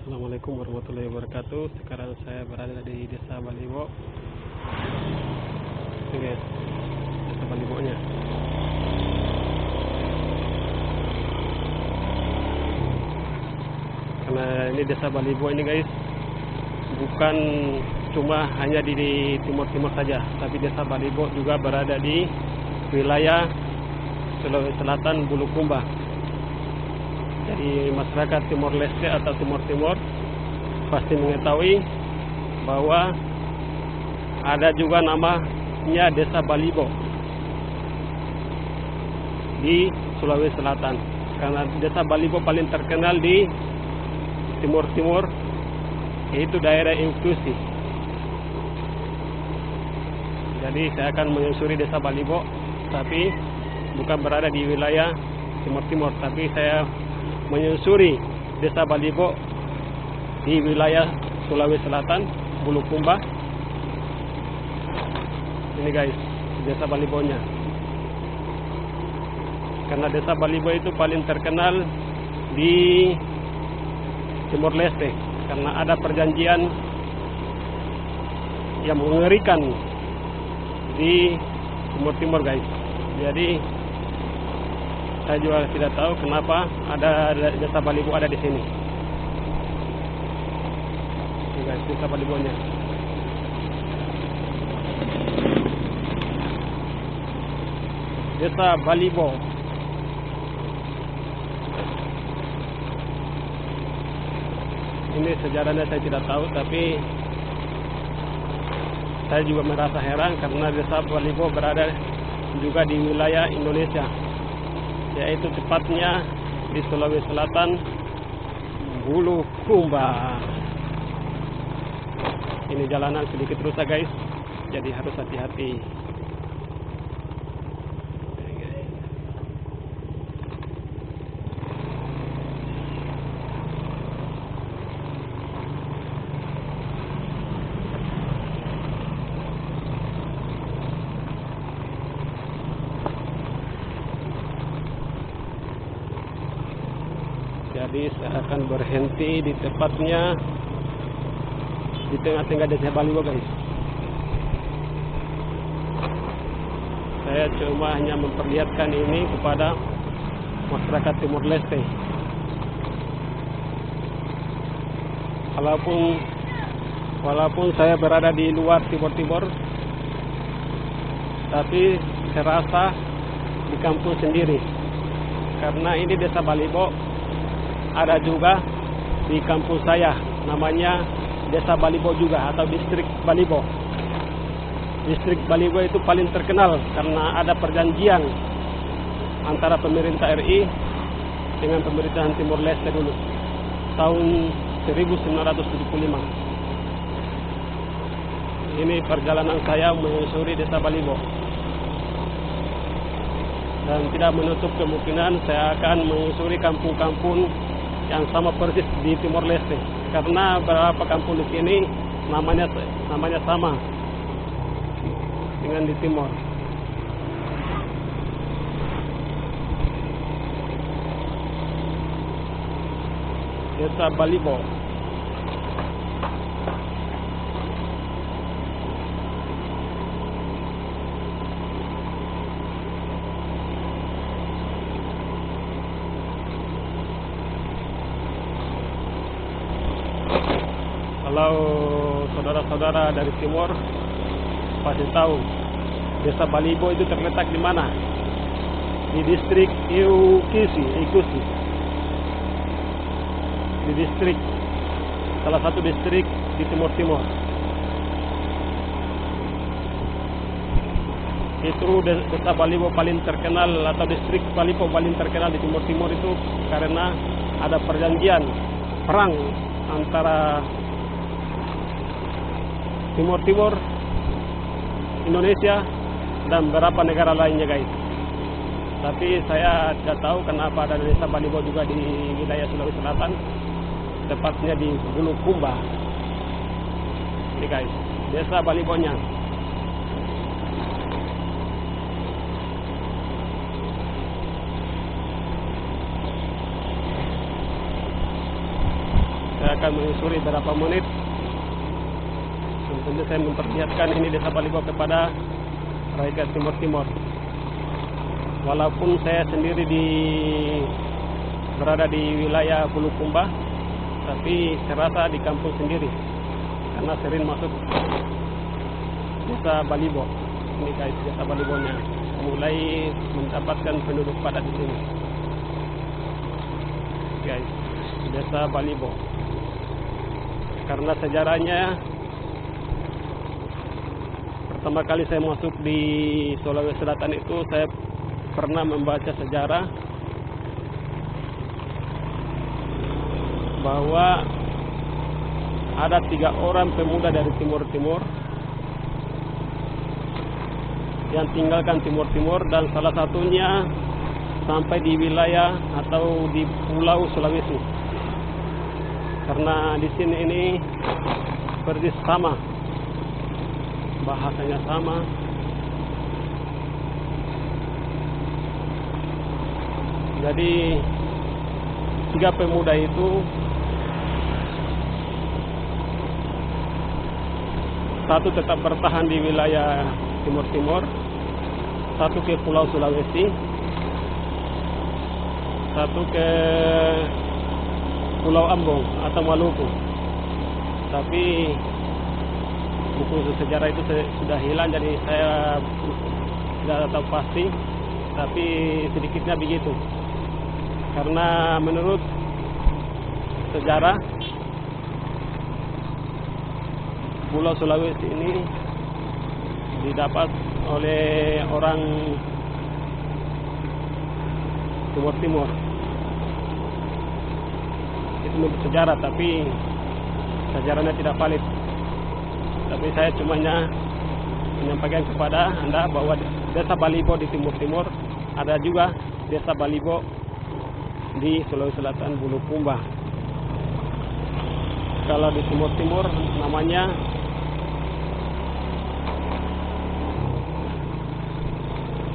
Assalamualaikum warahmatullahi wabarakatuh. Sekarang saya berada di Desa Balibo. Ini guys, Desa Balibonya. Karena ini Desa Balibo ini guys, bukan cuma hanya di timur-timur saja, tapi Desa Balibo juga berada di wilayah Sulawesi Selatan, Bulukumba. Jadi masyarakat Timor Leste atau Timur-Timur pasti mengetahui bahwa ada juga namanya Desa Balibo di Sulawesi Selatan. Karena Desa Balibo paling terkenal di Timur-Timur, yaitu daerah Inklusi. Jadi saya akan menyusuri Desa Balibo, tapi bukan berada di wilayah Timur-Timur, tapi saya menyusuri Desa Balibo di wilayah Sulawesi Selatan, Bulukumba. Ini guys, Desa Balibonya. Karena Desa Balibo itu paling terkenal di Timor Leste, karena ada perjanjian yang mengerikan di Timur-Timur guys. Jadi saya juga tidak tahu kenapa ada Desa Balibo ada di sini. Ini guys, Desa Balibonya. Desa Balibo. Ini sejarahnya saya tidak tahu, tapi saya juga merasa heran karena Desa Balibo berada juga di wilayah Indonesia, yaitu tepatnya di Sulawesi Selatan, Bulukumba. Ini jalanan sedikit rusak guys, jadi harus hati-hati. Jadi saya akan berhenti di tepatnya di tengah-tengah Desa Balibo guys. Saya cuma hanya memperlihatkan ini kepada masyarakat Timor Leste. Walaupun saya berada di luar Timur-Timur, tapi saya rasa di kampung sendiri. Karena ini Desa Balibo ada juga di kampung saya, namanya Desa Balibo juga atau Distrik Balibo. Distrik Balibo itu paling terkenal karena ada perjanjian antara pemerintah RI dengan pemerintahan Timor Leste dulu tahun 1975. Ini perjalanan saya menyusuri Desa Balibo, dan tidak menutup kemungkinan saya akan menyusuri kampung-kampung yang sama persis di Timor Leste, karena beberapa kampung di sini namanya sama dengan di Timor. Desa Balibo. Kalau saudara-saudara dari Timur pasti tahu Desa Balibo itu terletak di mana? Di distrik Inklusi. Di distrik, salah satu distrik di Timur-Timur. Itu Desa Balibo paling terkenal, atau distrik Balibo paling terkenal di Timur-Timur itu karena ada perjanjian perang antara Timur-Timur, Indonesia, dan beberapa negara lainnya guys. Tapi saya tidak tahu kenapa ada Desa Balibo juga di wilayah Sulawesi Selatan, tepatnya di Bulukumba. Ini guys, Desa Balibonya. Saya akan menyusuri berapa menit. Tentunya saya memperlihatkan ini Desa Balibo kepada rakyat Timur-Timur. Walaupun saya sendiri berada di wilayah Bulukumba, tapi serasa di kampung sendiri karena sering masuk Desa Balibo. Ini guys, Desa Balibonya mulai mendapatkan penduduk padat di sini. Guys, Desa Balibo. Karena sejarahnya, pertama kali saya masuk di Sulawesi Selatan itu saya pernah membaca sejarah bahwa ada 3 orang pemuda dari Timur-Timur yang tinggalkan Timur-Timur, dan salah satunya sampai di wilayah atau di Pulau Sulawesi. Karena di sini ini seperti sama, bahasanya sama, jadi 3 pemuda itu satu tetap bertahan di wilayah Timur-Timur, satu ke Pulau Sulawesi, satu ke Pulau Ambon atau Maluku. Tapi buku sejarah itu sudah hilang, jadi saya tidak tahu pasti, tapi sedikitnya begitu. Karena menurut sejarah, Pulau Sulawesi ini didapat oleh orang Timur-Timur. Itu menurut sejarah, tapi sejarahnya tidak valid. Tapi saya cuma menyampaikan kepada Anda bahwa Desa Balibo di Timur-Timur, ada juga Desa Balibo di Sulawesi Selatan Bulukumba. Kalau di Timur-Timur namanya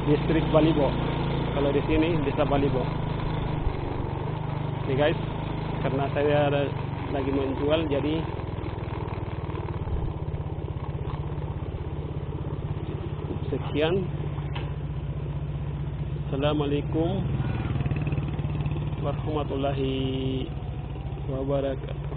Distrik Balibo. Kalau di sini Desa Balibo. Nih guys, karena saya lagi menjual, jadi sekian. Assalamualaikum warahmatullahi wabarakatuh.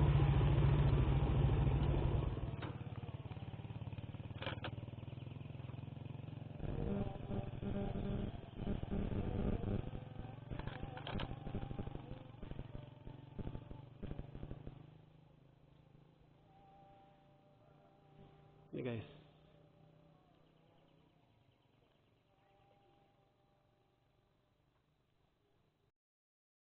Ini guys.